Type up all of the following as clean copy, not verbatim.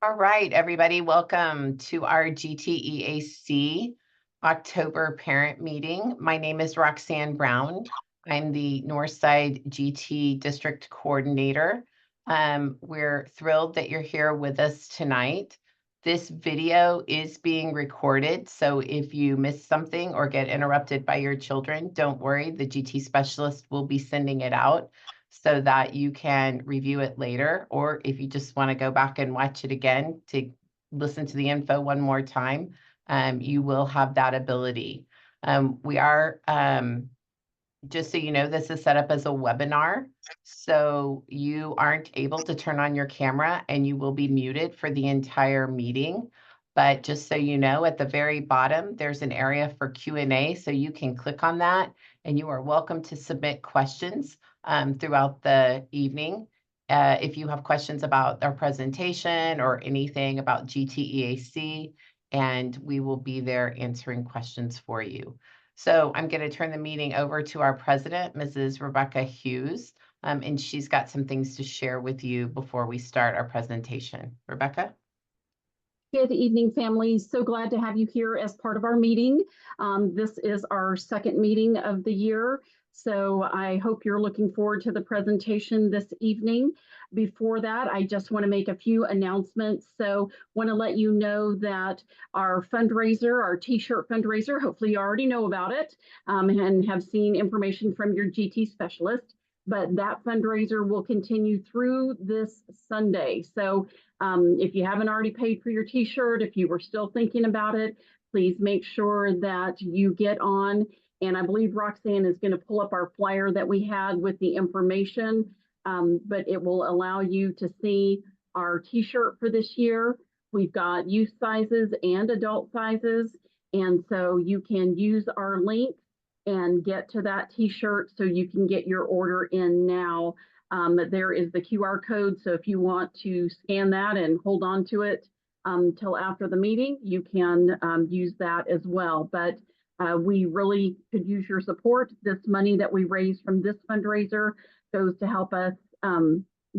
All right, everybody, welcome to our GTEAC October parent meeting. My name is Roxanne Brown. I'm the Northside GT District Coordinator. We're thrilled that you're here with us tonight. This video is being recorded, so if you miss something or get interrupted by your children, don't worry, the GT specialist will be sending it out so that you can review it later, or if you just want to go back and watch it again to listen to the info one more time, you will have that ability. We are, just so you know, this is set up as a webinar, so you aren't able to turn on your camera and you will be muted for the entire meeting. But just so you know, at the very bottom, there's an area for Q&A, so you can click on that and you are welcome to submit questions throughout the evening. If you have questions about our presentation or anything about GTEAC, and we will be there answering questions for you. So I'm going to turn the meeting over to our president, Mrs. Rebecca Hughes, and she's got some things to share with you before we start our presentation. Rebecca? Good evening, family. So glad to have you here as part of our meeting. This is our second meeting of the year, so I hope you're looking forward to the presentation this evening. Before that, I just want to make a few announcements. So want to let you know that our fundraiser, our t-shirt fundraiser, hopefully you already know about it and have seen information from your GT specialist, but that fundraiser will continue through this Sunday. So if you haven't already paid for your t-shirt, if you were still thinking about it, please make sure that you get on. And I believe Roxanne is going to pull up our flyer that we had with the information, but it will allow you to see our t-shirt for this year. We've got youth sizes and adult sizes. And so you can use our link and get to that t-shirt so you can get your order in now. There is the QR code, so if you want to scan that and hold on to it till after the meeting, you can use that as well. But we really could use your support. This money that we raise from this fundraiser goes to help us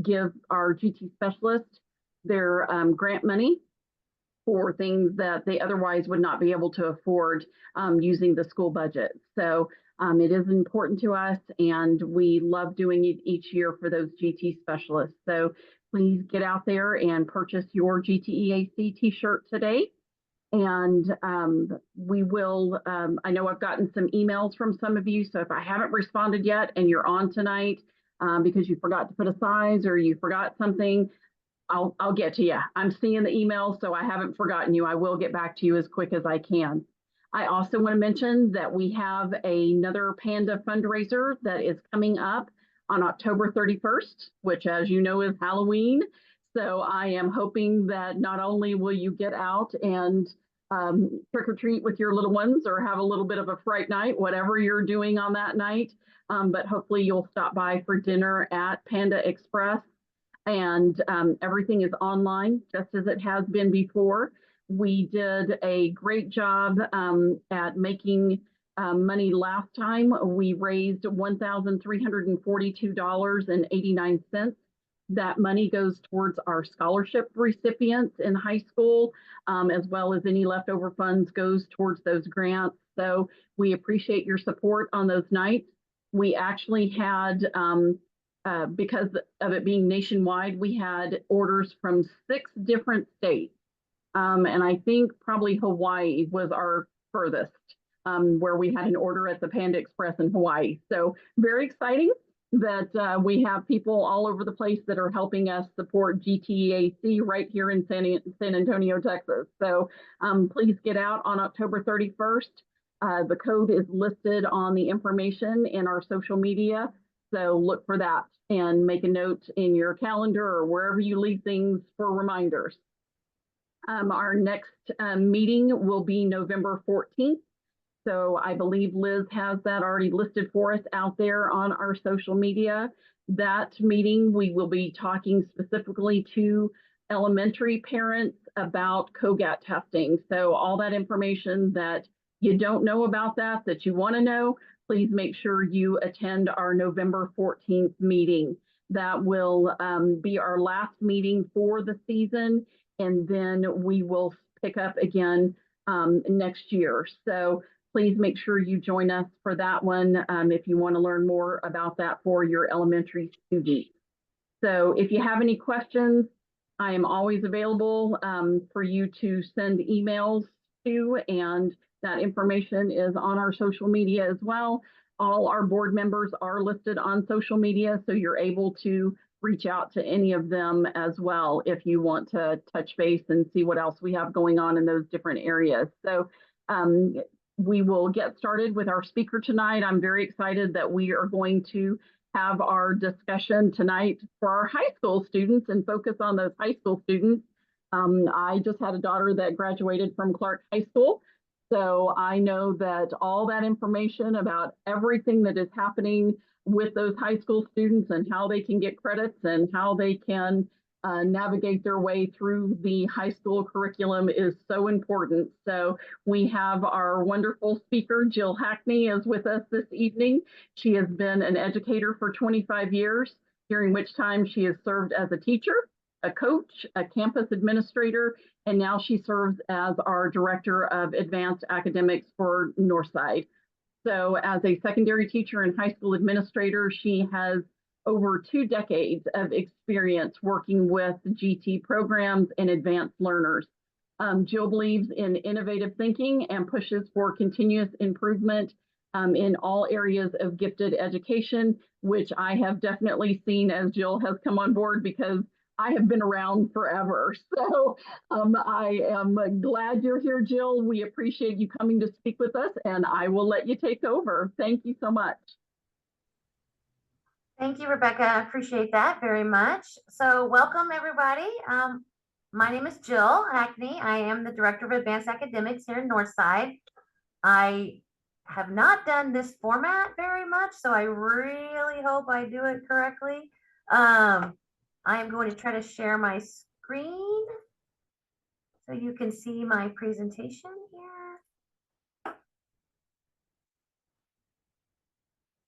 give our GT specialists their grant money for things that they otherwise would not be able to afford using the school budget. So it is important to us, and we love doing it each year for those GT specialists. So please get out there and purchase your GTEAC t-shirt today. And we will, I know I've gotten some emails from some of you, so if I haven't responded yet and you're on tonight because you forgot to put a size or you forgot something, I'll get to you. I'm seeing the emails, so I haven't forgotten you. I will get back to you as quick as I can. I also want to mention that we have another Panda fundraiser that is coming up on October 31st, which, as you know, is Halloween. So I am hoping that not only will you get out and trick or treat with your little ones or have a little bit of a fright night, whatever you're doing on that night, but hopefully you'll stop by for dinner at Panda Express. And everything is online, just as it has been before. We did a great job at making money last time. We raised $1,342.89. That money goes towards our scholarship recipients in high school, as well as any leftover funds goes towards those grants. So we appreciate your support on those nights. We actually had, because of it being nationwide, we had orders from 6 different states. And I think probably Hawaii was our furthest, where we had an order at the Panda Express in Hawaii. So very exciting that we have people all over the place that are helping us support GTEAC right here in San Antonio, Texas. So please get out on October 31st. The code is listed on the information in our social media. So look for that and make a note in your calendar or wherever you leave things for reminders. Our next meeting will be November 14th. So I believe Liz has that already listed for us out there on our social media. That meeting, we will be talking specifically to elementary parents about COGAT testing. So all that information that you don't know about that you want to know, please make sure you attend our November 14th meeting. That will be our last meeting for the season. and then we will pick up again next year. So please make sure you join us for that one if you want to learn more about that for your elementary students. So if you have any questions, I am always available for you to send emails to, and that information is on our social media as well. All our board members are listed on social media, so you're able to reach out to any of them as well if you want to touch base and see what else we have going on in those different areas. So we will get started with our speaker tonight. I'm very excited that we are going to have our discussion tonight for our high school students and focus on those high school students. I just had a daughter that graduated from Clark High School, so I know that all that information about everything that is happening with those high school students and how they can get credits and how they can navigate their way through the high school curriculum is so important. So we have our wonderful speaker, Jill Hackney, is with us this evening. She has been an educator for 25 years, during which time she has served as a teacher, a coach, a campus administrator, and now she serves as our Director of Advanced Academics for Northside. So as a secondary teacher and high school administrator, she has over 2 decades of experience working with GT programs and advanced learners. Jill believes in innovative thinking and pushes for continuous improvement in all areas of gifted education, which I have definitely seen as Jill has come on board because I have been around forever. So I am glad you're here, Jill. We appreciate you coming to speak with us, and I will let you take over. Thank you so much. Thank you, Rebecca. I appreciate that very much. So welcome, everybody. My name is Jill Hackney. I am the Director of Advanced Academics here in Northside. I have not done this format very much, so I really hope I do it correctly. I am going to try to share my screen so you can see my presentation here.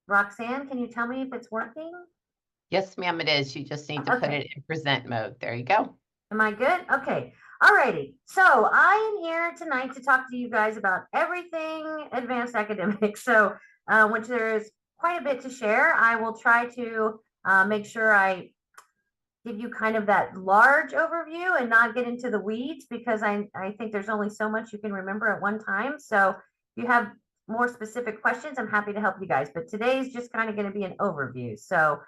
Roxanne, can you tell me if it's working? Yes, ma'am, it is. You just need to put it in present mode. There you go. Am I good? Okay. All righty. So I am here tonight to talk to you guys about everything advanced academics. So which there is quite a bit to share. I will try to make sure I give you kind of that large overview and not get into the weeds, because I think there's only so much you can remember at one time. So if you have more specific questions, I'm happy to help you guys. But today's just kind of going to be an overview. So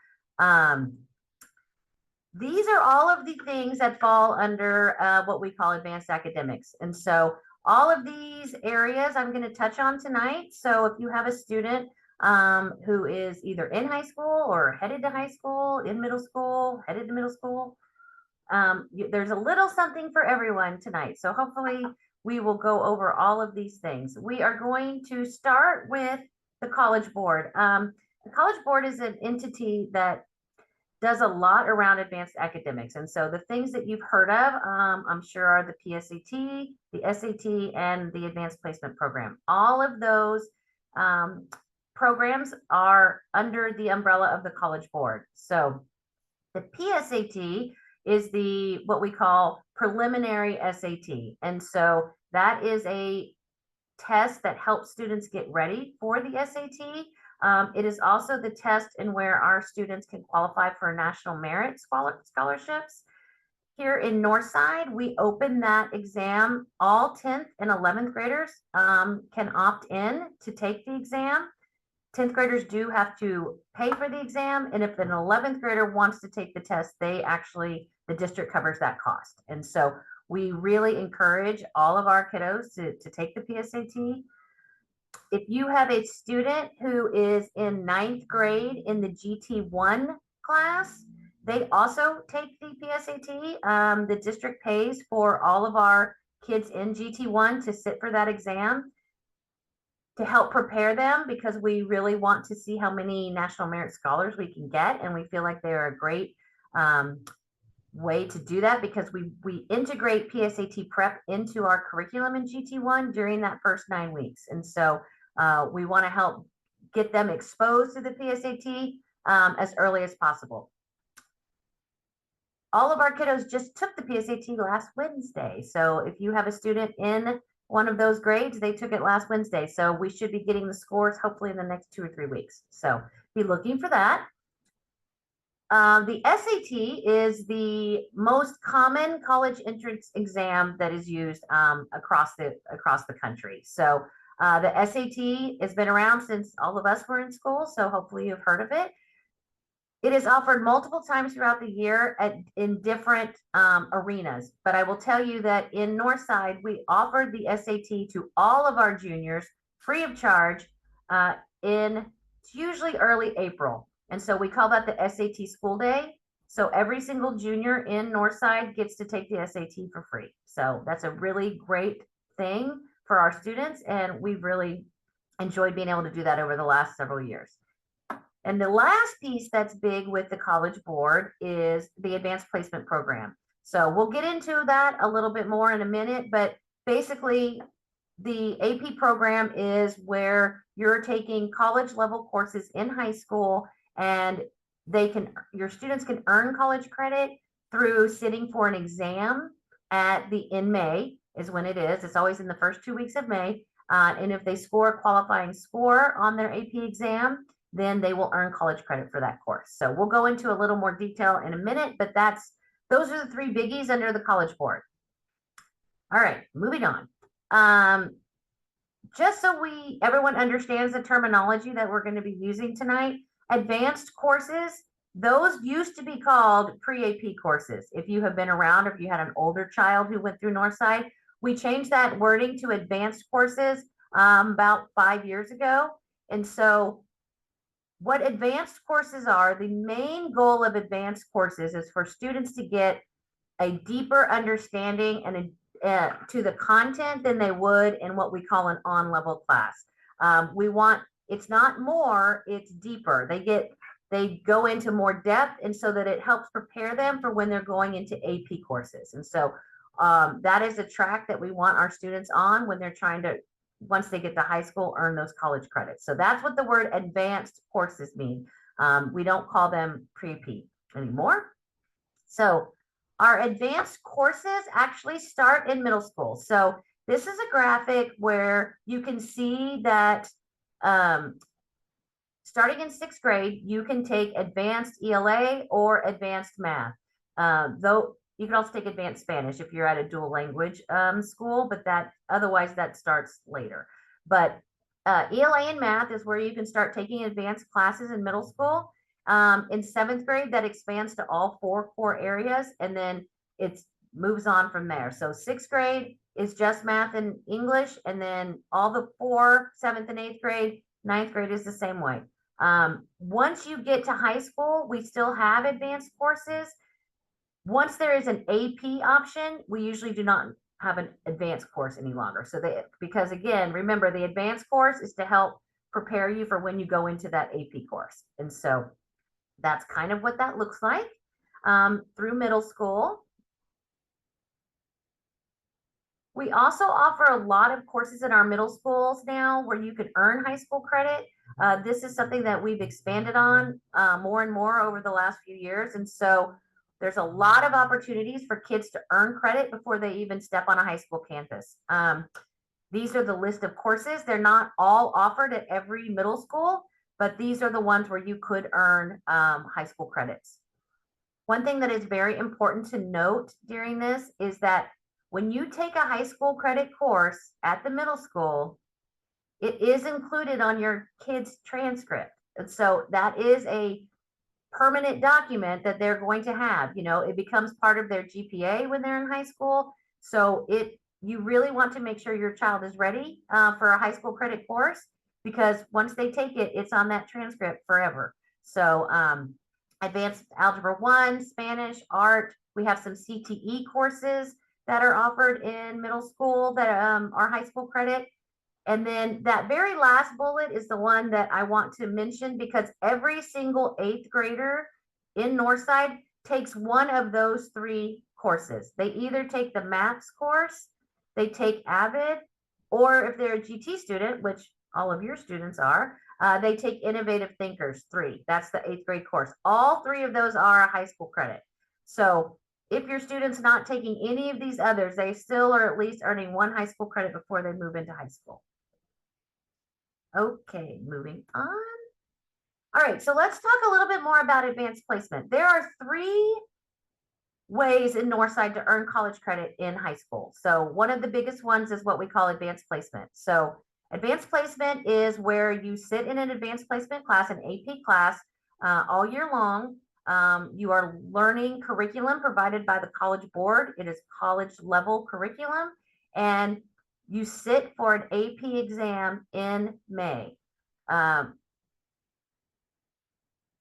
these are all of the things that fall under what we call advanced academics. And so all of these areas I'm going to touch on tonight. So if you have a student who is either in high school or headed to high school, in middle school, headed to middle school, there's a little something for everyone tonight. So hopefully we will go over all of these things. We are going to start with the College Board. The College Board is an entity that does a lot around advanced academics. And so the things that you've heard of, I'm sure, are the PSAT, the SAT, and the Advanced Placement Program. All of those programs are under the umbrella of the College Board. So the PSAT is what we call preliminary SAT. And so that is a test that helps students get ready for the SAT. It is also the test in where our students can qualify for national merit scholarships. Here in Northside, we open that exam. All 10th and 11th graders can opt in to take the exam. 10th graders do have to pay for the exam, and if an 11th grader wants to take the test, the district covers that cost. And so we really encourage all of our kiddos to take the PSAT. If you have a student who is in 9th grade in the GT1 class, they also take the PSAT. The district pays for all of our kids in GT1 to sit for that exam to help prepare them, because we really want to see how many national merit scholars we can get. And we feel like they're a great way to do that, because we integrate PSAT prep into our curriculum in GT1 during that first 9 weeks. And so we want to help get them exposed to the PSAT as early as possible. all of our kiddos just took the PSAT last Wednesday. So if you have a student in one of those grades, they took it last Wednesday. So we should be getting the scores hopefully in the next 2 or 3 weeks. So be looking for that. The SAT is the most common college entrance exam that is used across the country. So the SAT has been around since all of us were in school, so hopefully you've heard of it. It is offered multiple times throughout the year in different arenas, but I will tell you that in Northside, we offered the SAT to all of our juniors free of charge in usually early April. And so we call that the SAT school day. So every single junior in Northside gets to take the SAT for free. So that's a really great thing for our students. And we've really enjoyed being able to do that over the last several years. And the last piece that's big with the College Board is the Advanced Placement Program. So we'll get into that a little bit more in a minute, but basically the AP program is where you're taking college level courses in high school, and your students can earn college credit through sitting for an exam in May is when it is. It's always in the first 2 weeks of May. And if they score a qualifying score on their AP exam, then they will earn college credit for that course. So we'll go into a little more detail in a minute, but those are the 3 biggies under the College Board. All right, moving on. Just so everyone understands the terminology that we're going to be using tonight, advanced courses, those used to be called pre-AP courses. If you have been around, if you had an older child who went through Northside, we changed that wording to advanced courses about 5 years ago. And so what advanced courses are, the main goal of advanced courses is for students to get a deeper understanding and to the content than they would in what we call an on-level class. It's not more, it's deeper. They go into more depth, and so that it helps prepare them for when they're going into AP courses. And so that is a track that we want our students on when they're trying to, once they get to high school, earn those college credits. So that's what the word advanced courses mean. We don't call them pre-AP anymore. So our advanced courses actually start in middle school. So this is a graphic where you can see that starting in 6th grade, you can take advanced ELA or advanced math. Though you can also take advanced Spanish if you're at a dual language school, but otherwise that starts later. But ELA and math is where you can start taking advanced classes in middle school. In 7th grade, that expands to all 4 core areas, and then it moves on from there. So 6th grade is just math and English, and then all the 4, 7th and 8th grade, 9th grade is the same way. Once you get to high school, we still have advanced courses. Once there is an AP option, we usually do not have an advanced course any longer. So because again, remember, the advanced course is to help prepare you for when you go into that AP course. And so that's kind of what that looks like through middle school. We also offer a lot of courses in our middle schools now where you can earn high school credit. This is something that we've expanded on more and more over the last few years. And so there's a lot of opportunities for kids to earn credit before they even step on a high school campus. These are the list of courses. They're not all offered at every middle school, but these are the ones where you could earn high school credits. One thing that is very important to note during this is that when you take a high school credit course at the middle school, it is included on your kid's transcript. And so that is a permanent document that they're going to have. It becomes part of their GPA when they're in high school. So you really want to make sure your child is ready for a high school credit course, because once they take it, it's on that transcript forever. So advanced algebra 1, Spanish, art, we have some CTE courses that are offered in middle school that are high school credit. And then that very last bullet is the one that I want to mention, because every single 8th grader in Northside takes one of those 3 courses. They either take the maths course, they take AVID, or if they're a GT student, which all of your students are, they take Innovative Thinkers 3. That's the 8th grade course. All 3 of those are a high school credit. So if your student's not taking any of these others, they still are at least earning 1 high school credit before they move into high school. Okay, moving on. All right, so let's talk a little bit more about advanced placement. There are 3 ways in Northside to earn college credit in high school. So one of the biggest ones is what we call advanced placement. So advanced placement is where you sit in an advanced placement class, an AP class, all year long. You are learning curriculum provided by the College Board. It is college level curriculum, and you sit for an AP exam in May.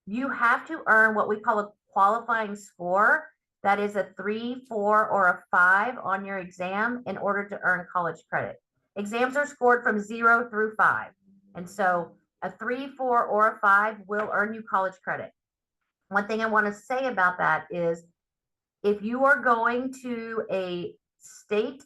You have to earn what we call a qualifying score. That is a 3, 4, or a 5 on your exam in order to earn college credit. Exams are scored from 0 through 5. And so a 3, 4, or a 5 will earn you college credit. One thing I want to say about that is if you are going to a state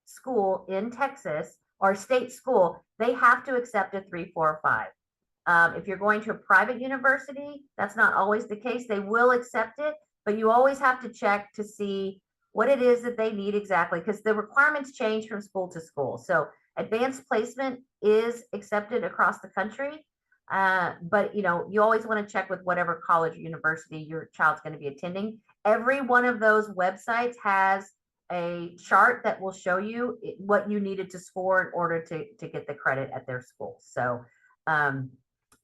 school in Texas or state school, they have to accept a 3, 4, or 5. If you're going to a private university, that's not always the case. They will accept it, but you always have to check to see what it is that they need exactly, because the requirements change from school to school. So advanced placement is accepted across the country, but you always want to check with whatever college or university your child's going to be attending. Every one of those websites has a chart that will show you what you needed to score in order to get the credit at their school. So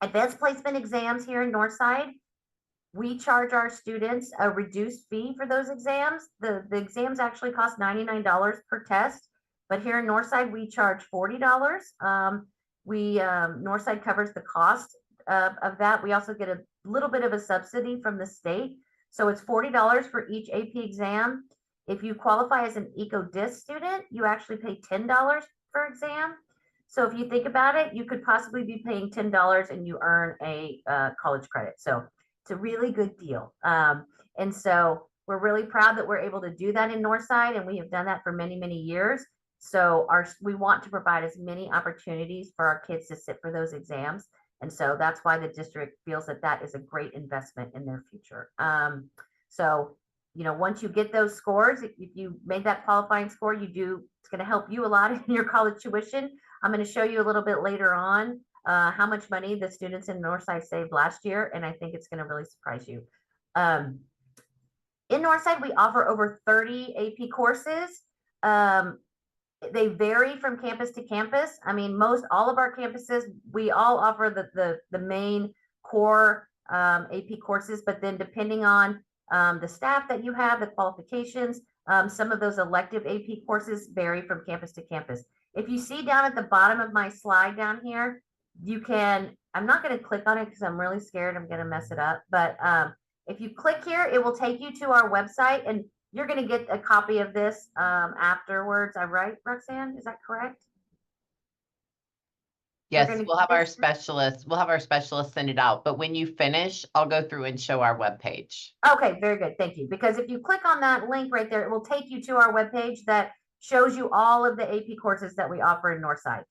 advanced placement exams here in Northside, we charge our students a reduced fee for those exams. The exams actually cost $99 per test, but here in Northside, we charge $40. Northside covers the cost of that. We also get a little bit of a subsidy from the state. So it's $40 for each AP exam. If you qualify as an EcoDisc student, you actually pay $10 per exam. So if you think about it, you could possibly be paying $10 and you earn a college credit. So it's a really good deal. And so we're really proud that we're able to do that in Northside, and we have done that for many, many years. So we want to provide as many opportunities for our kids to sit for those exams. And so that's why the district feels that that is a great investment in their future. So once you get those scores, if you made that qualifying score, it's going to help you a lot in your college tuition. I'm going to show you a little bit later on how much money the students in Northside saved last year, and I think it's going to really surprise you. In Northside, we offer over 30 AP courses. They vary from campus to campus. I mean, all of our campuses, we all offer the main core AP courses, but then depending on the staff that you have, the qualifications, some of those elective AP courses vary from campus to campus. If you see down at the bottom of my slide down here, I'm not going to click on it because I'm really scared I'm going to mess it up. But if you click here, it will take you to our website, and you're going to get a copy of this afterwards. I'm right, Roxanne? Is that correct? Yes, we'll have our specialists send it out. But when you finish, I'll go through and show our webpage. Okay, very good. Thank you. Because if you click on that link right there, it will take you to our webpage that shows you all of the AP courses that we offer in Northside.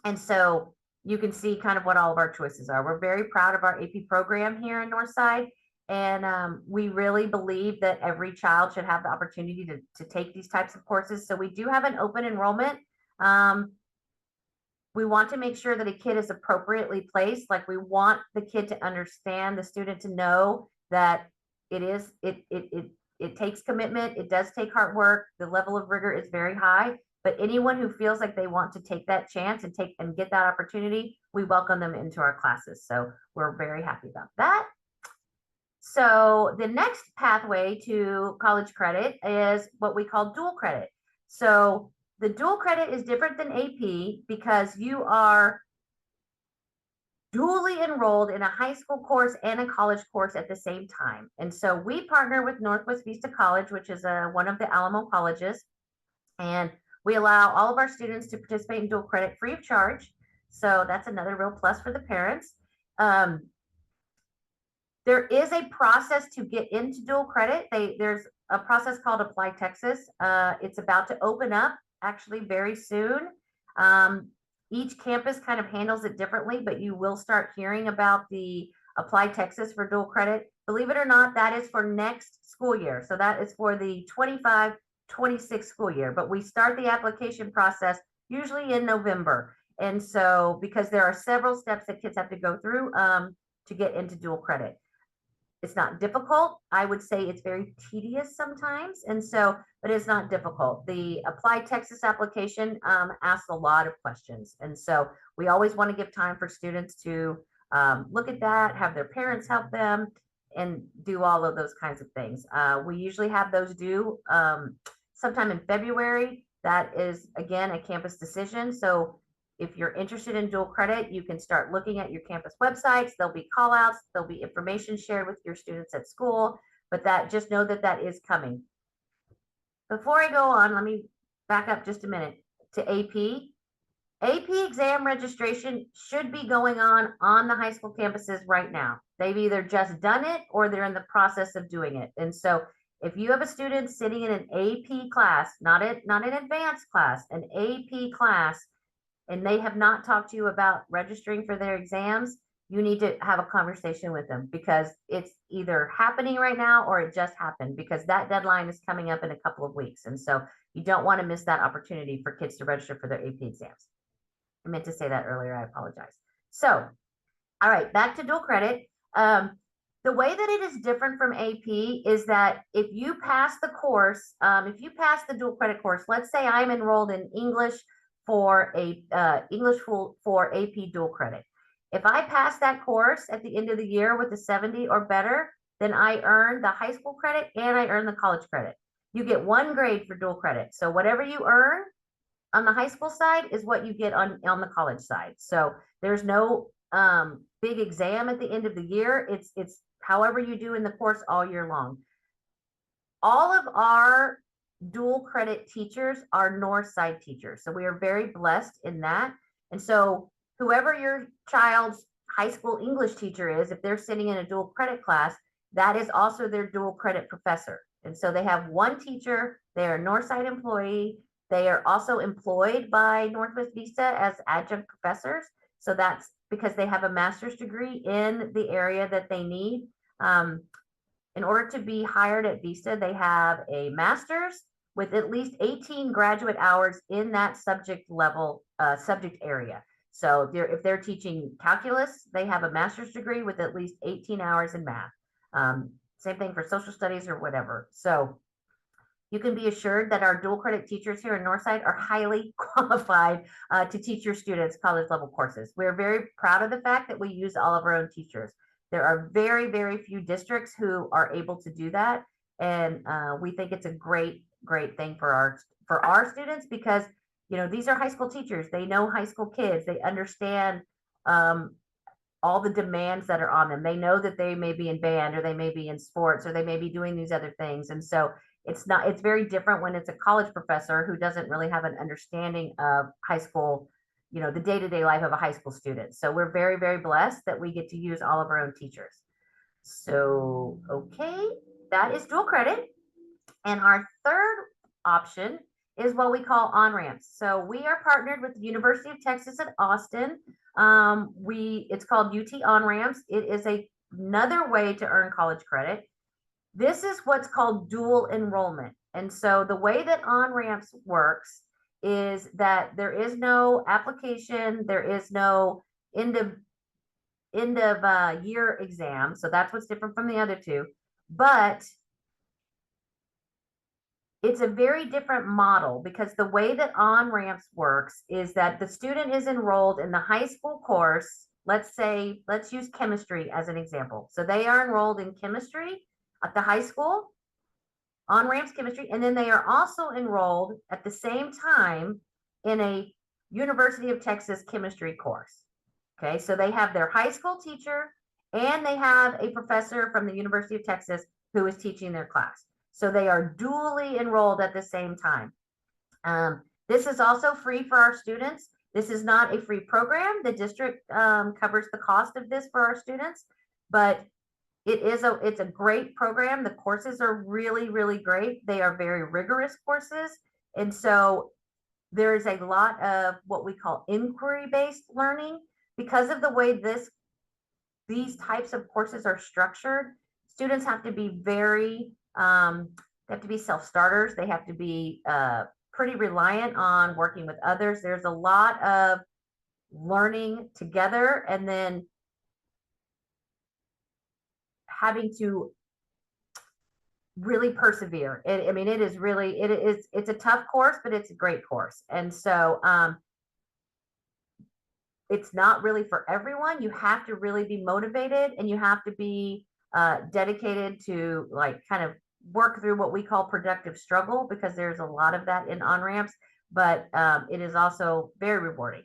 And so you can see kind of what all of our choices are. We're very proud of our AP program here in Northside. And we really believe that every child should have the opportunity to take these types of courses. So we do have an open enrollment. We want to make sure that a kid is appropriately placed. Like, we want the kid to understand, the student to know that it takes commitment. It does take hard work. The level of rigor is very high, but anyone who feels like they want to take that chance and get that opportunity, we welcome them into our classes. So we're very happy about that. So the next pathway to college credit is what we call dual credit. So the dual credit is different than AP because you are dually enrolled in a high school course and a college course at the same time. And so we partner with Northwest Vista College, which is one of the Alamo colleges. And we allow all of our students to participate in dual credit free of charge. So that's another real plus for the parents. There is a process to get into dual credit. There's a process called Apply Texas. It's about to open up actually very soon. Each campus kind of handles it differently, but you will start hearing about the Apply Texas for dual credit. believe it or not, that is for next school year. So that is for the 25-26 school year, but we start the application process usually in November. And so, because there are several steps that kids have to go through to get into dual credit. It's not difficult. I would say it's very tedious sometimes. And so, but it's not difficult. The Applied Texas application asks a lot of questions. And so we always want to give time for students to look at that, have their parents help them, and do all of those kinds of things. We usually have those due sometime in February. That is, again, a campus decision. So if you're interested in dual credit, you can start looking at your campus websites. There'll be call outs, there'll be information shared with your students at school, but that just know that that is coming. Before I go on, let me back up just a minute to AP. AP exam registration should be going on the high school campuses right now. They've either just done it or they're in the process of doing it. And so if you have a student sitting in an AP class, not an advanced class, an AP class, and they have not talked to you about registering for their exams, you need to have a conversation with them, because it's either happening right now or it just happened, because that deadline is coming up in a couple of weeks. And so you don't want to miss that opportunity for kids to register for their AP exams. I meant to say that earlier, I apologize. So, all right, back to dual credit. The way that it is different from AP is that if you pass the course, if you pass the dual credit course, let's say I'm enrolled in English for for AP dual credit. If I pass that course at the end of the year with a 70 or better, then I earn the high school credit and I earn the college credit. You get 1 grade for dual credit. So whatever you earn on the high school side is what you get on the college side. So there's no big exam at the end of the year. It's however you do in the course all year long. All of our dual credit teachers are North Side teachers. So we are very blessed in that. And so whoever your child's high school English teacher is, if they're sitting in a dual credit class, that is also their dual credit professor. And so they have 1 teacher, they're a North Side employee. They are also employed by Northwest Vista as adjunct professors. So that's because they have a master's degree in the area that they need. In order to be hired at Vista, they have a master's with at least 18 graduate hours in that subject level, subject area. So if they're teaching calculus, they have a master's degree with at least 18 hours in math. Same thing for social studies or whatever. So you can be assured that our dual credit teachers here in Northside are highly qualified to teach your students college level courses. We're very proud of the fact that we use all of our own teachers. There are very, very few districts who are able to do that. And we think it's a great thing for our students, because, you know, these are high school teachers. They know high school kids. They understand all the demands that are on them. They know that they may be in band, or they may be in sports, or they may be doing these other things. And so it's very different when it's a college professor who doesn't really have an understanding of high school, you know, the day-to-day life of a high school student. So we're very, very blessed that we get to use all of our own teachers. So, okay, that is dual credit. And our third option is what we call on-ramps. So we are partnered with the University of Texas at Austin. It's called UT On-Ramps. It is another way to earn college credit. This is what's called dual enrollment. And so the way that on-ramps works is that there is no application, there is no end of year exam. So that's what's different from the other two. But it's a very different model, because the way that on-ramps works is that the student is enrolled in the high school course. Let's use chemistry as an example. So they are enrolled in chemistry at the high school, on-ramps chemistry, and then they are also enrolled at the same time in a University of Texas chemistry course. Okay, so they have their high school teacher and they have a professor from the University of Texas who is teaching their class. So they are dually enrolled at the same time. This is also free for our students. This is not a free program. The district covers the cost of this for our students, but it's a great program. The courses are really, really great. They are very rigorous courses. And so there is a lot of what we call inquiry-based learning. Because of the way these types of courses are structured, students have to be very, they have to be self-starters. They have to be pretty reliant on working with others. There's a lot of learning together and then having to really persevere. I mean, it is really, it's a tough course, but it's a great course. And so it's not really for everyone. You have to really be motivated and you have to be dedicated to like kind of work through what we call productive struggle, because there's a lot of that in on-ramps, but it is also very rewarding.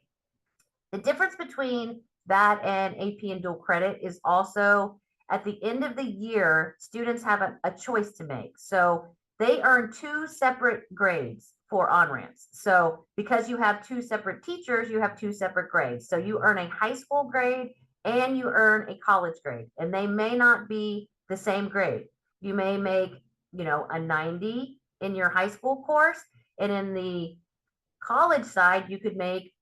The difference between that and AP and dual credit is also at the end of the year, students have a choice to make. So they earn 2 separate grades for on-ramps. So because you have 2 separate teachers, you have 2 separate grades. So you earn a high school grade and you earn a college grade, and they may not be the same grade. You may make, you know, a 90 in your high school course, and in the college side, you could make,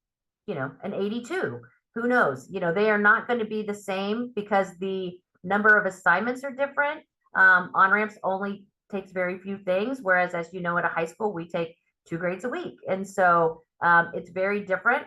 you know, an 82. Who knows? You know, they are not going to be the same because the number of assignments are different. On-ramps only takes very few things, whereas, as you know, at a high school, we take 2 grades a week. And so it's very different.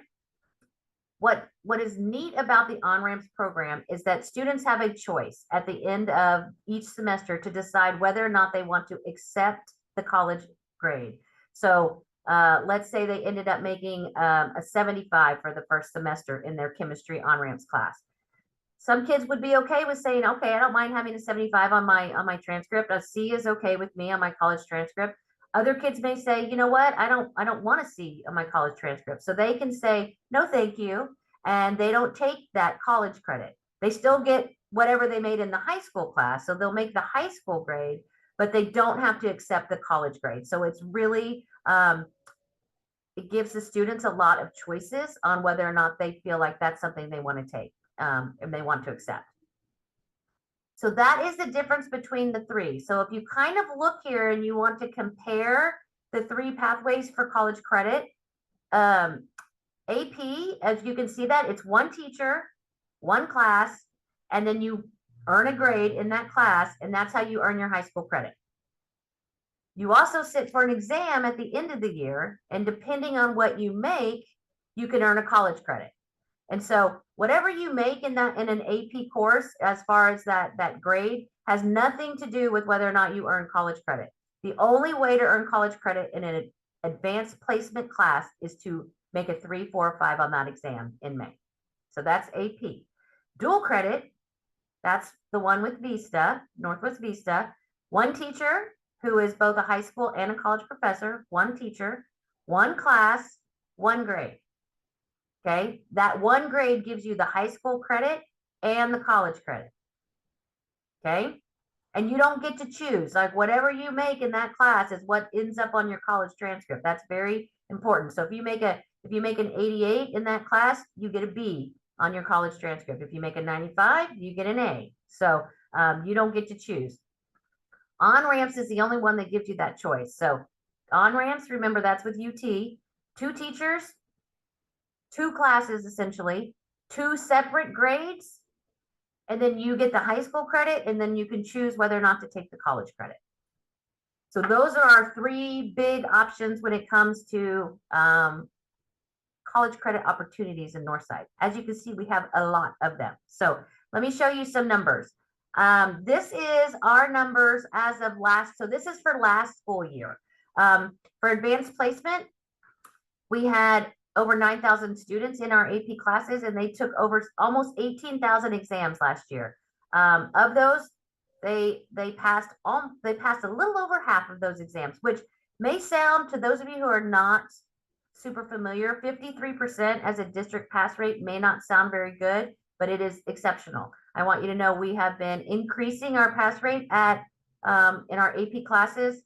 What is neat about the on-ramps program is that students have a choice at the end of each semester to decide whether or not they want to accept the college grade. So let's say they ended up making a 75 for the first semester in their chemistry on-ramps class. Some kids would be okay with saying, okay, I don't mind having a 75 on my transcript. A C is okay with me on my college transcript. Other kids may say, you know what, I don't want a C on my college transcript. So they can say, no, thank you. And they don't take that college credit. They still get whatever they made in the high school class. So they'll make the high school grade, but they don't have to accept the college grade. So it's really, it gives the students a lot of choices on whether or not they feel like that's something they want to take and they want to accept. So that is the difference between the 3. So if you kind of look here and you want to compare the 3 pathways for college credit, AP, as you can see that, it's 1 teacher, 1 class, and then you earn a grade in that class, and that's how you earn your high school credit. You also sit for an exam at the end of the year, and depending on what you make, you can earn a college credit. And so whatever you make in an AP course, as far as that grade, has nothing to do with whether or not you earn college credit. The only way to earn college credit in an advanced placement class is to make a 3, 4, or 5 on that exam in May. So that's AP. Dual credit, that's the one with Vista, Northwest Vista. 1 teacher who is both a high school and a college professor, 1 teacher, 1 class, 1 grade. Okay, that 1 grade gives you the high school credit and the college credit. Okay, and you don't get to choose. Like whatever you make in that class is what ends up on your college transcript. That's very important. So if you make an 88 in that class, you get a B on your college transcript. If you make a 95, you get an A. So you don't get to choose. On-ramps is the only one that gives you that choice. So on-ramps, remember, that's with UT. 2 teachers, 2 classes, essentially, 2 separate grades, and then you get the high school credit, and then you can choose whether or not to take the college credit. So those are our 3 big options when it comes to college credit opportunities in Northside. As you can see, we have a lot of them. So let me show you some numbers. This is our numbers as of so this is for last school year. For advanced placement, we had over 9,000 students in our AP classes, and they took over almost 18,000 exams last year. Of those, they passed a little over half of those exams, which may sound, to those of you who are not super familiar, 53% as a district pass rate may not sound very good, but it is exceptional. I want you to know we have been increasing our pass rate in our AP classes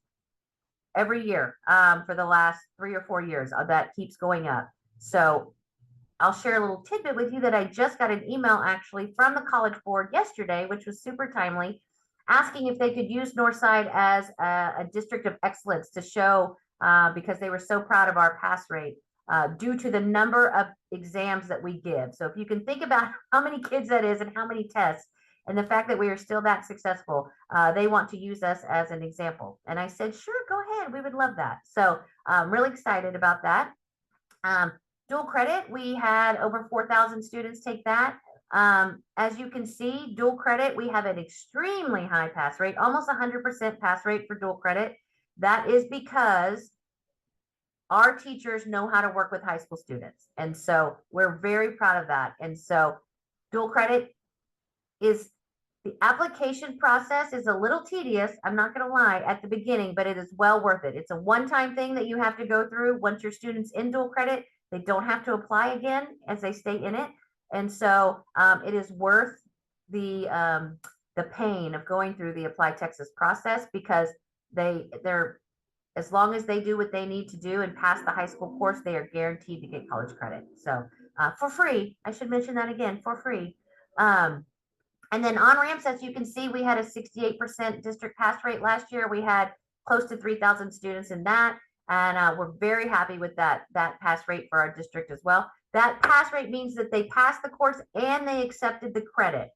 every year for the last 3 or 4 years. That keeps going up. So I'll share a little tidbit with you that I just got an email actually from the College Board yesterday, which was super timely, asking if they could use Northside as a district of excellence to show, because they were so proud of our pass rate due to the number of exams that we give. So if you can think about how many kids that is and how many tests, And the fact that we are still that successful, they want to use us as an example. And I said, sure, go ahead. We would love that. So I'm really excited about that. Dual credit, we had over 4,000 students take that. As you can see, dual credit, we have an extremely high pass rate, almost 100% pass rate for dual credit. That is because our teachers know how to work with high school students. And so we're very proud of that. And so dual credit is, the application process is a little tedious, I'm not going to lie, at the beginning, but it is well worth it. It's a one-time thing that you have to go through. Once your students in dual credit, they don't have to apply again as they stay in it. And so it is worth the pain of going through the Apply Texas process, because they're as long as they do what they need to do and pass the high school course, they are guaranteed to get college credit. So for free, I should mention that again, for free. And then on-ramps, as you can see, we had a 68% district pass rate last year. We had close to 3,000 students in that. And we're very happy with that pass rate for our district as well. That pass rate means that they passed the course and they accepted the credit.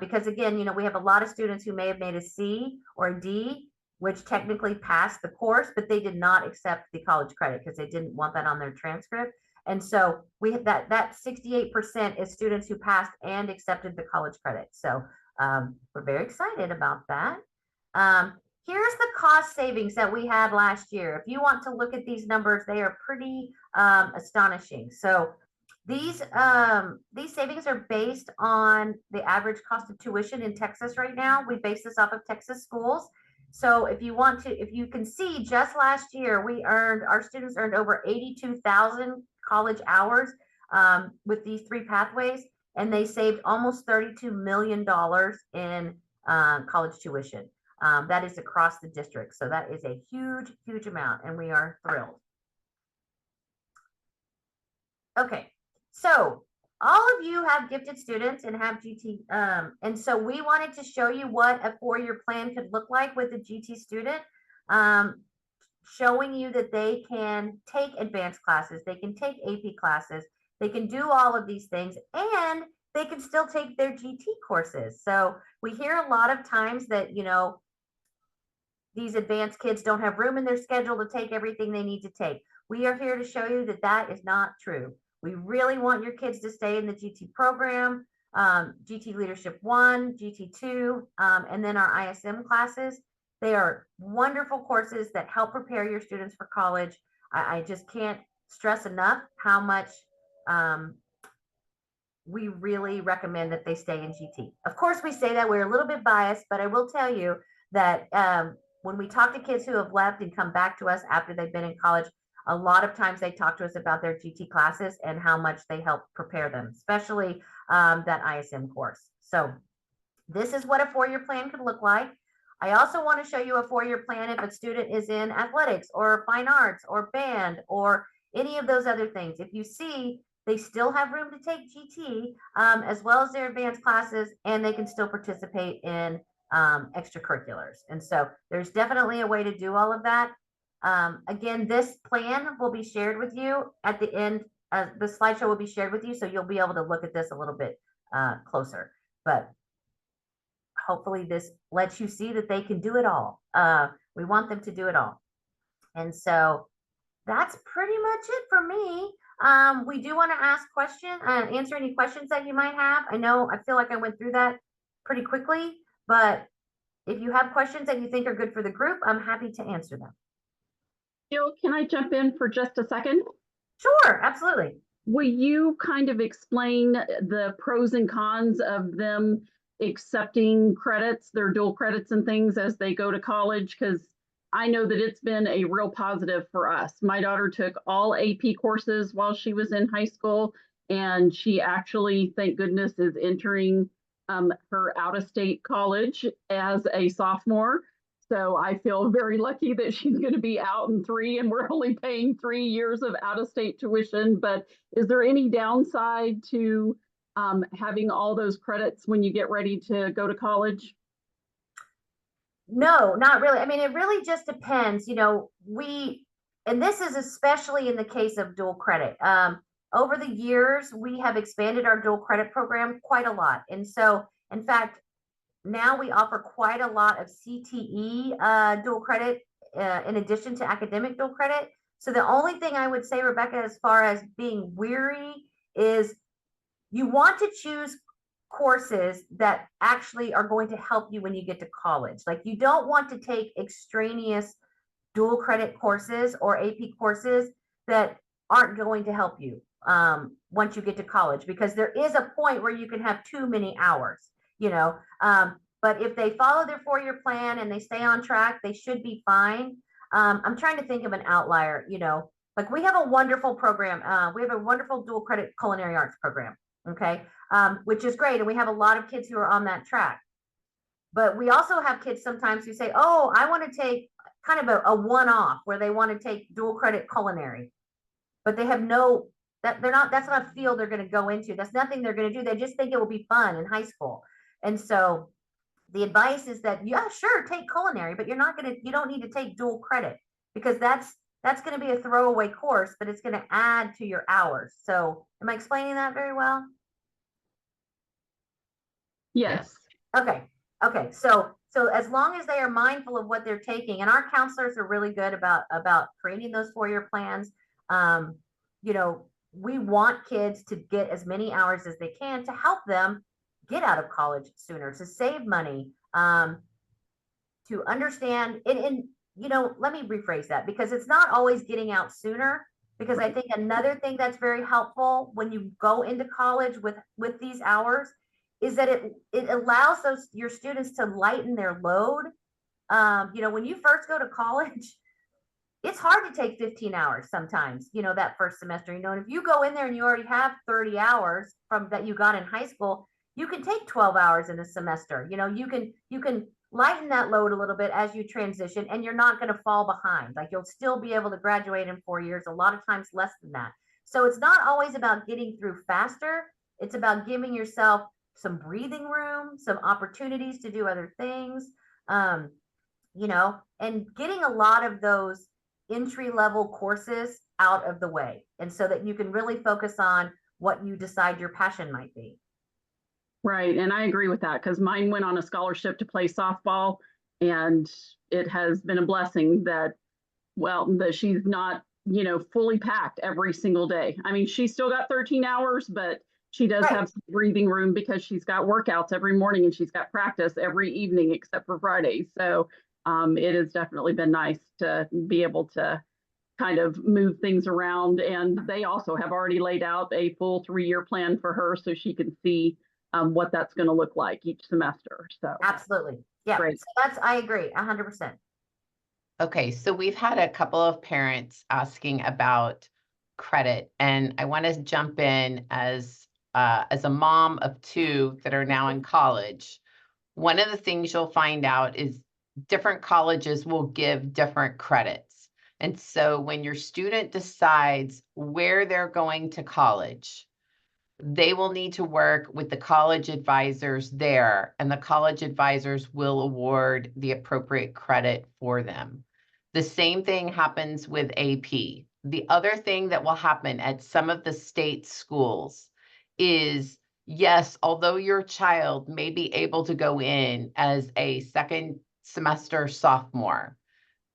Because again, you know, we have a lot of students who may have made a C or a D, which technically passed the course, but they did not accept the college credit because they didn't want that on their transcript. And so we have that 68% is students who passed and accepted the college credit. So we're very excited about that. Here's the cost savings that we had last year. If you want to look at these numbers, they are pretty astonishing. So these savings are based on the average cost of tuition in Texas right now. We base this off of Texas schools. So if you can see, just last year, our students earned over 82,000 college hours with these 3 pathways, and they saved almost $32 million in college tuition. That is across the district. So that is a huge, huge amount, and we are thrilled. Okay, so all of you have gifted students and have GT, and so we wanted to show you what a 4-year plan could look like with a GT student, showing you that they can take advanced classes, they can take AP classes, they can do all of these things, and they can still take their GT courses. So we hear a lot of times that, you know, these advanced kids don't have room in their schedule to take everything they need to take. We are here to show you that that is not true. We really want your kids to stay in the GT program, GT Leadership 1, GT 2, and then our ISM classes. They are wonderful courses that help prepare your students for college. I just can't stress enough how much we really recommend that they stay in GT. Of course, we say that we're a little bit biased, but I will tell you that when we talk to kids who have left and come back to us after they've been in college, a lot of times they talk to us about their GT classes and how much they help prepare them, especially that ISM course. So this is what a 4-year plan could look like. I also want to show you a 4-year plan if a student is in athletics or fine arts or band or any of those other things. If you see, they still have room to take GT as well as their advanced classes, and they can still participate in extracurriculars. And so there's definitely a way to do all of that. Again, this plan will be shared with you at the end. The slideshow will be shared with you, so you'll be able to look at this a little bit closer. But hopefully this lets you see that they can do it all. We want them to do it all. And so that's pretty much it for me. We do want to answer any questions that you might have. I feel like I went through that pretty quickly, but if you have questions that you think are good for the group, I'm happy to answer them. Jill, can I jump in for just a second? Sure, absolutely. Will you kind of explain the pros and cons of them accepting credits, their dual credits and things as they go to college? Because I know that it's been a real positive for us. My daughter took all AP courses while she was in high school, and she actually, thank goodness, is entering her out-of-state college as a sophomore. So I feel very lucky that she's going to be out in 3, and we're only paying 3 years of out-of-state tuition. But is there any downside to having all those credits when you get ready to go to college? No, not really. I mean, it really just depends. You know, and this is especially in the case of dual credit. Over the years, we have expanded our dual credit program quite a lot. And so, in fact, now we offer quite a lot of CTE dual credit in addition to academic dual credit. So the only thing I would say, Rebecca, as far as being weary is you want to choose courses that actually are going to help you when you get to college. Like you don't want to take extraneous dual credit courses or AP courses that aren't going to help you once you get to college, because there is a point where you can have too many hours, you know. But if they follow their 4-year plan and they stay on track, they should be fine. I'm trying to think of an outlier, you know, like we have a wonderful program. We have a wonderful dual credit culinary arts program, okay, which is great. And we have a lot of kids who are on that track. But we also have kids sometimes who say, oh, I want to take kind of a one-off where they want to take dual credit culinary, but they have no, that's not a field they're going to go into. That's nothing they're going to do. They just think it will be fun in high school. And so the advice is that, yeah, sure, take culinary, but you don't need to take dual credit, because that's going to be a throwaway course, but it's going to add to your hours. So am I explaining that very well? Yes. Okay. Okay. So as long as they are mindful of what they're taking, and our counselors are really good about creating those 4-year plans. You know, we want kids to get as many hours as they can to help them get out of college sooner, to save money, to understand. And you know, let me rephrase that, because it's not always getting out sooner. Because I think another thing that's very helpful when you go into college with these hours is that it allows your students to lighten their load. You know, when you first go to college, it's hard to take 15 hours sometimes, you know, that first semester, you know. And if you go in there and you already have 30 hours from that you got in high school, you can take 12 hours in a semester. You know, you can lighten that load a little bit as you transition, and you're not going to fall behind. Like you'll still be able to graduate in 4 years, a lot of times less than that. So it's not always about getting through faster. It's about giving yourself some breathing room, some opportunities to do other things, you know, and getting a lot of those entry level courses out of the way. And so that you can really focus on what you decide your passion might be. Right. And I agree with that, because mine went on a scholarship to play softball, and it has been a blessing that, well, that she's not, you know, fully packed every single day. I mean, she's still got 13 hours, but she does Right. have some breathing room because she's got workouts every morning and she's got practice every evening except for Fridays. So it has definitely been nice to be able to kind of move things around. And they also have already laid out a full 3-year plan for her so she can see what that's going to look like each semester. So Absolutely. Yeah. great. So I agree 100%. Okay, so we've had a couple of parents asking about credit, and I want to jump in as a mom of 2 that are now in college. One of the things you'll find out is different colleges will give different credits. And so when your student decides where they're going to college, they will need to work with the college advisors there, and the college advisors will award the appropriate credit for them. The same thing happens with AP. The other thing that will happen at some of the state schools is, yes, although your child may be able to go in as a second semester sophomore,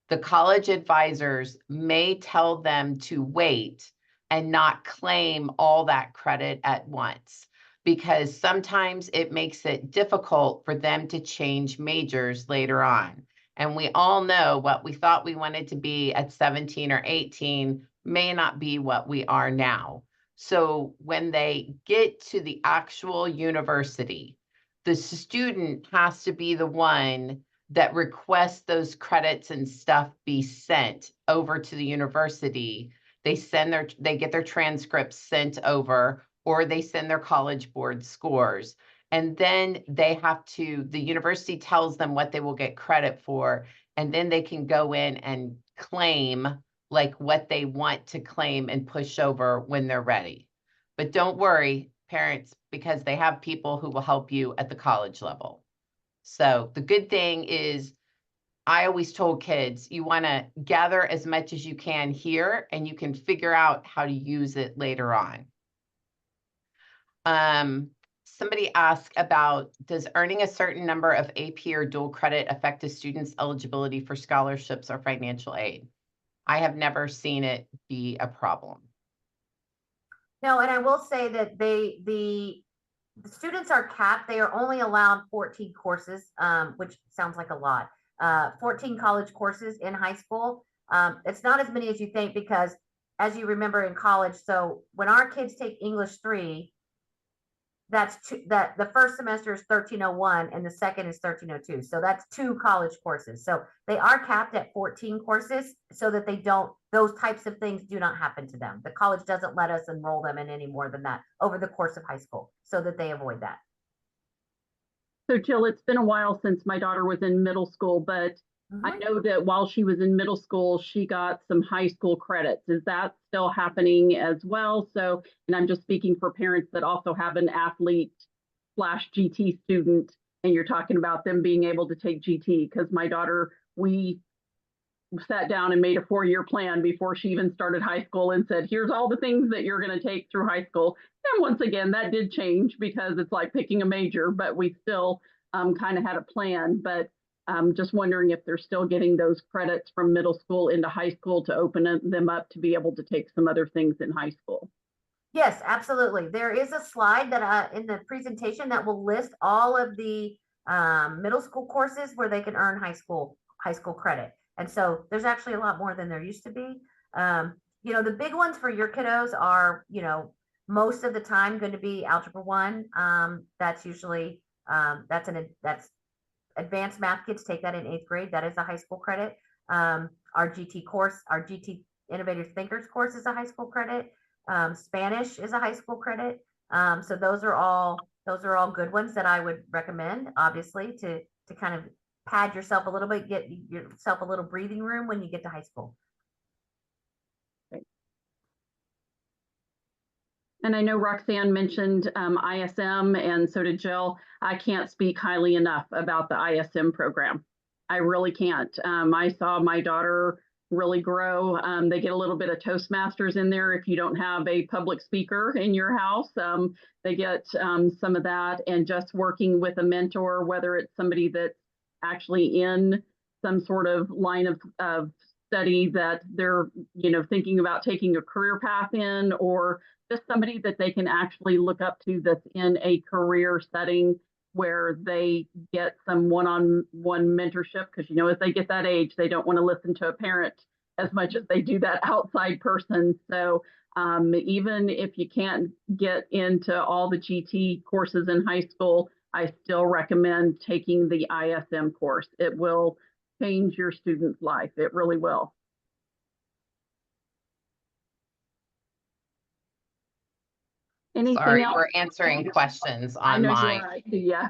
the college advisors may tell them to wait and not claim all that credit at once, because sometimes it makes it difficult for them to change majors later on. And we all know what we thought we wanted to be at 17 or 18 may not be what we are now. So when they get to the actual university, the student has to be the one that requests those credits and stuff be sent over to the university. They get their transcripts sent over, or they send their College Board scores. And then the university tells them what they will get credit for, and then they can go in and claim like what they want to claim and push over when they're ready. But don't worry, parents, because they have people who will help you at the college level. So the good thing is, I always told kids, you want to gather as much as you can here, and you can figure out how to use it later on. somebody asked about, does earning a certain number of AP or dual credit affect a student's eligibility for scholarships or financial aid? I have never seen it be a problem. No, and I will say that the students are capped. They are only allowed 14 courses, which sounds like a lot. 14 college courses in high school. It's not as many as you think, because as you remember in college, so when our kids take English 3, that's that the first semester is 1301 and the second is 1302. So that's 2 college courses. So they are capped at 14 courses so that those types of things do not happen to them. The college doesn't let us enroll them in any more than that over the course of high school, so that they avoid that. So Jill, it's been a while since my daughter was in middle school, but I know that while she was in middle school, she got some high school credits. Is that still happening as well? So, and I'm just speaking for parents that also have an athlete/GT student, and you're talking about them being able to take GT, because my daughter, we sat down and made a 4-year plan before she even started high school and said, here's all the things that you're going to take through high school. And once again, that did change because it's like picking a major, but we still kind of had a plan. But just wondering if they're still getting those credits from middle school into high school to open them up to be able to take some other things in high school. Yes, absolutely. There is a slide that in the presentation that will list all of the middle school courses where they can earn high school credit. And so there's actually a lot more than there used to be. The big ones for your kiddos are, most of the time going to be Algebra 1. That's usually, that's advanced math. Kids take that in 8th grade. That is a high school credit. Our GT Innovative Thinkers course is a high school credit. Spanish is a high school credit. So those are all good ones that I would recommend, obviously, to kind of pad yourself a little bit, get yourself a little breathing room when you get to high school. And I know Roxanne mentioned ISM, and so did Jill. I can't speak highly enough about the ISM program. I really can't. I saw my daughter really grow. They get a little bit of Toastmasters in there if you don't have a public speaker in your house. They get some of that, and just working with a mentor, whether it's somebody that's actually in some sort of line of study that they're thinking about taking a career path in, or just somebody that they can actually look up to that's in a career setting where they get some one-on-one mentorship, because as they get that age, they don't want to listen to a parent as much as they do that outside person. So even if you can't get into all the GT courses in high school, I still recommend taking the ISM course. It will change your student's life. It really will. Anything Sorry, else? we're answering questions I know online. you're right. Yeah.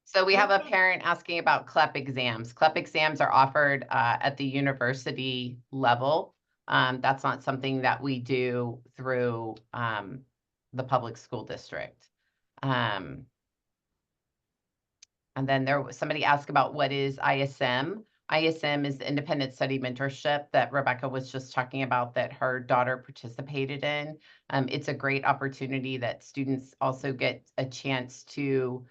So we have a parent asking about CLEP exams. CLEP exams are offered at the university level. That's not something that we do through the public school district. And then somebody asked about what is ISM. ISM is the Independent Study Mentorship that Rebecca was just talking about that her daughter participated in. It's a great opportunity that students also get a chance to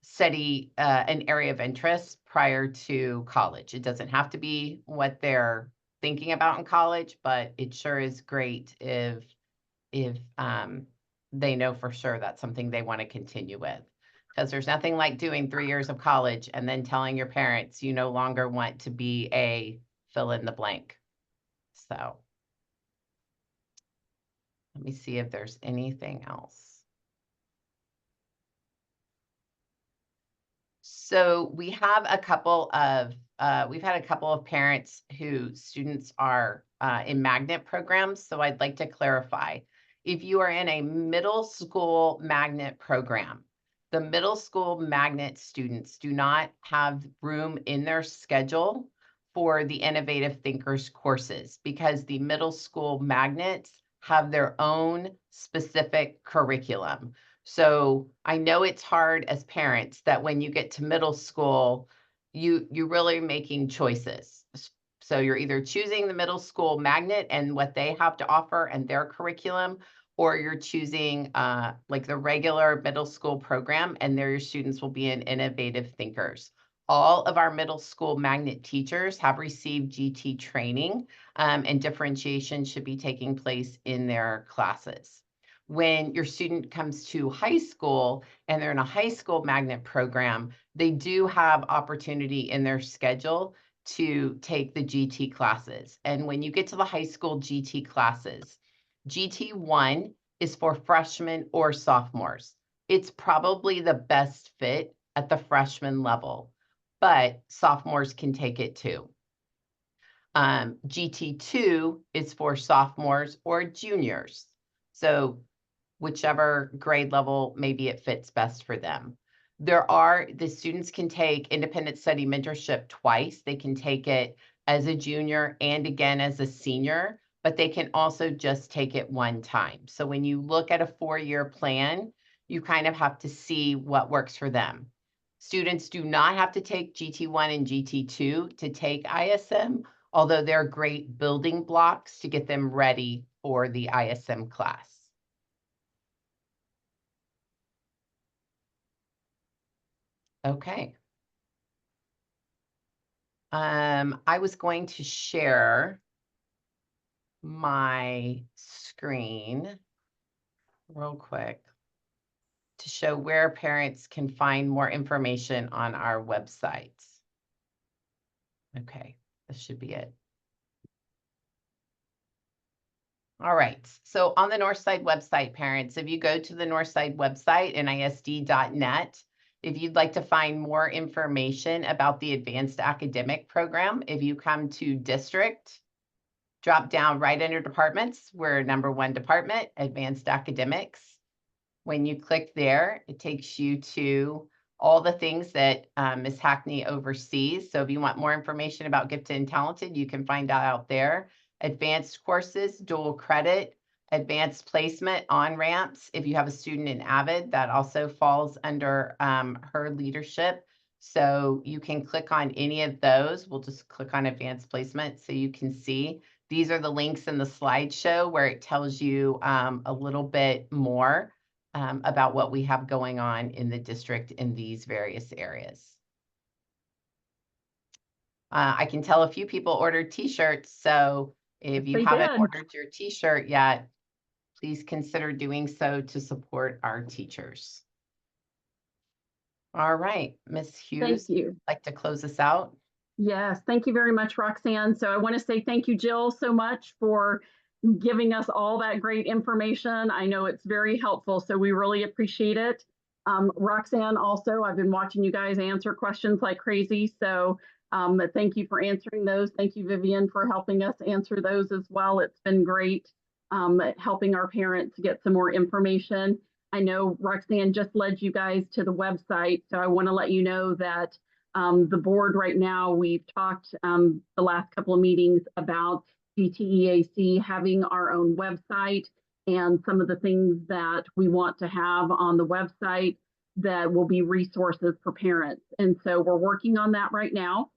study an area of interest prior to college. It doesn't have to be what they're thinking about in college, but it sure is great if they know for sure that's something they want to continue with. Because there's nothing like doing 3 years of college and then telling your parents you no longer want to be a fill in the blank. So let me see if there's anything else. So we have a couple of, we've had a couple of parents whose students are in magnet programs. So I'd like to clarify, if you are in a middle school magnet program, the middle school magnet students do not have room in their schedule for the Innovative Thinkers courses, because the middle school magnets have their own specific curriculum. So I know it's hard as parents that when you get to middle school, you're really making choices. So you're either choosing the middle school magnet and what they have to offer and their curriculum, or you're choosing like the regular middle school program, and there your students will be in innovative thinkers. All of our middle school magnet teachers have received GT training, and differentiation should be taking place in their classes. When your student comes to high school and they're in a high school magnet program, they do have opportunity in their schedule to take the GT classes. And when you get to the high school GT classes, GT1 is for freshmen or sophomores. It's probably the best fit at the freshman level, but sophomores can take it too. GT2 is for sophomores or juniors. So whichever grade level, maybe it fits best for them. The students can take independent study mentorship twice. They can take it as a junior and again as a senior, but they can also just take it one time. So when you look at a 4-year plan, you kind of have to see what works for them. Students do not have to take GT1 and GT2 to take ISM, although they're great building blocks to get them ready for the ISM class. Okay. I was going to share my screen real quick to show where parents can find more information on our websites. Okay, this should be it. All right, so on the Northside website, parents, if you go to the Northside website, NISD.net, if you'd like to find more information about the Advanced Academic Program, if you come to District, drop down right under Departments, we're #1 department, Advanced Academics. When you click there, it takes you to all the things that Ms. Hackney oversees. So if you want more information about Gifted and Talented, you can find out there. Advanced courses, dual credit, advanced placement, on-ramps. If you have a student in AVID, that also falls under her leadership. So you can click on any of those. We'll just click on advanced placement so you can see. These are the links in the slideshow where it tells you a little bit more about what we have going on in the district in these various areas. I can tell a few people ordered t-shirts, so if you haven't ordered your t-shirt yet, please consider doing so to support our teachers. All right, Ms. Hughes, thank you. Like to close us out? Yes, thank you very much, Roxanne. So I want to say thank you, Jill, so much for giving us all that great information. I know it's very helpful, so we really appreciate it. Roxanne, also, I've been watching you guys answer questions like crazy, so thank you for answering those. Thank you, Vivian, for helping us answer those as well. It's been great helping our parents get some more information. I know Roxanne just led you guys to the website, so I want to let you know that the board right now, we've talked the last couple of meetings about GTEAC having our own website and some of the things that we want to have on the website that will be resources for parents. And so we're working on that right now.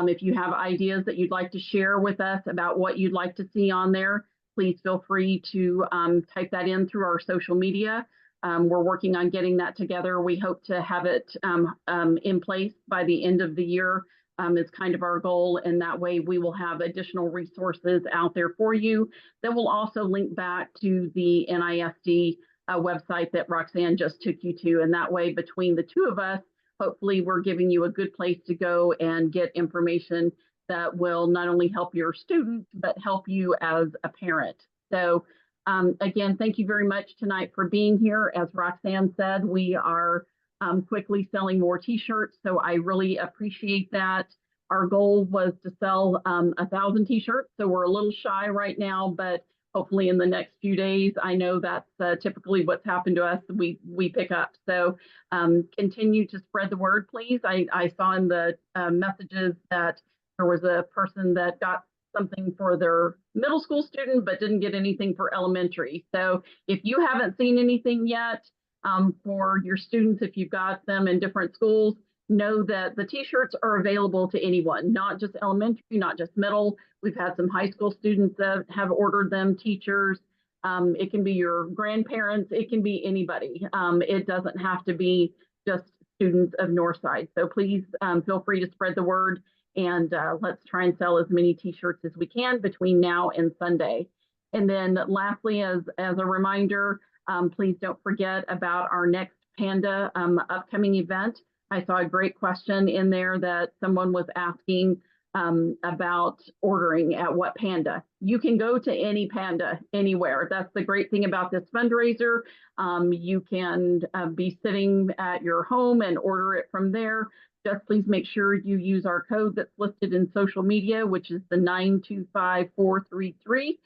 If you have ideas that you'd like to share with us about what you'd like to see on there, please feel free to type that in through our social media. We're working on getting that together. We hope to have it in place by the end of the year is kind of our goal. And that way we will have additional resources out there for you that will also link back to the NISD website that Roxanne just took you to. And that way, between the two of us, hopefully we're giving you a good place to go and get information that will not only help your students, but help you as a parent. So again, thank you very much tonight for being here. As Roxanne said, we are quickly selling more t-shirts, so I really appreciate that. Our goal was to sell 1,000 t-shirts, so we're a little shy right now, but hopefully in the next few days, I know that's typically what's happened to us, we pick up. So continue to spread the word, please. I saw in the messages that there was a person that got something for their middle school student, but didn't get anything for elementary. So if you haven't seen anything yet for your students, if you've got them in different schools, know that the t-shirts are available to anyone, not just elementary, not just middle. We've had some high school students that have ordered them, teachers. It can be your grandparents. It can be anybody. It doesn't have to be just students of Northside. So please feel free to spread the word, and let's try and sell as many t-shirts as we can between now and Sunday. And then lastly, as a reminder, please don't forget about our next Panda upcoming event. I saw a great question in there that someone was asking about ordering at what Panda. You can go to any Panda anywhere. That's the great thing about this fundraiser. You can be sitting at your home and order it from there. Just please make sure you use our code that's listed in social media, which is the 925433.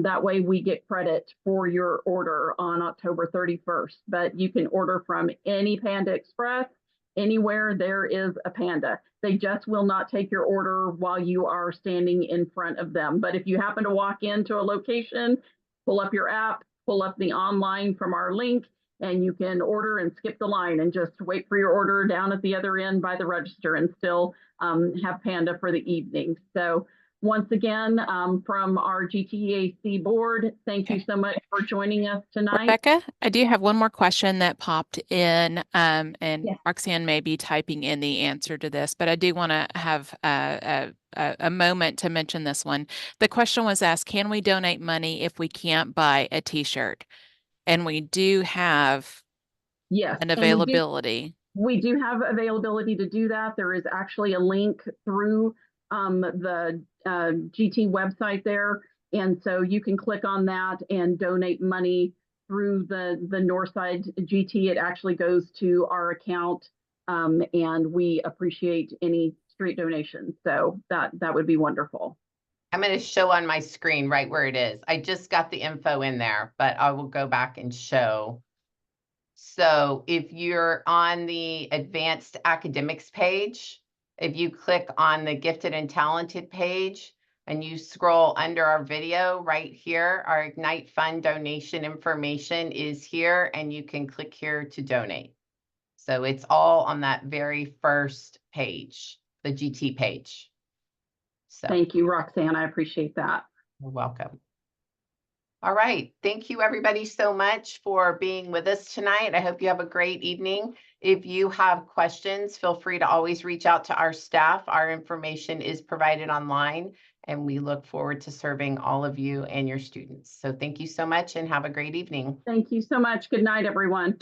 That way we get credit for your order on October 31st. But you can order from any Panda Express, anywhere there is a Panda. They just will not take your order while you are standing in front of them. But if you happen to walk into a location, pull up your app, pull up the online from our link, and you can order and skip the line and just wait for your order down at the other end by the register and still have Panda for the evening. So once again, from our GTEAC board, thank you so much for joining us tonight. Rebecca, I do have one more question that popped in, and Yes. Roxanne may be typing in the answer to this, but I do want to have a moment to mention this one. The question was asked, can we donate money if we can't buy a t-shirt? And we do have Yes, an and availability. we do have availability to do that. There is actually a link through the GT website there. And so you can click on that and donate money through the Northside GT. It actually goes to our account, and we appreciate any street donations. So that would be wonderful. I'm going to show on my screen right where it is. I just got the info in there, but I will go back and show. So if you're on the Advanced Academics page, if you click on the Gifted and Talented page and you scroll under our video right here, our Ignite Fund donation information is here, and you can click here to donate. So it's all on that very first page, the GT page. So Thank you, Roxanne. I appreciate that. you're welcome. All right. Thank you, everybody, so much for being with us tonight. I hope you have a great evening. If you have questions, feel free to always reach out to our staff. Our information is provided online, and we look forward to serving all of you and your students. So thank you so much and have a great evening. Thank you so much. Good night, everyone.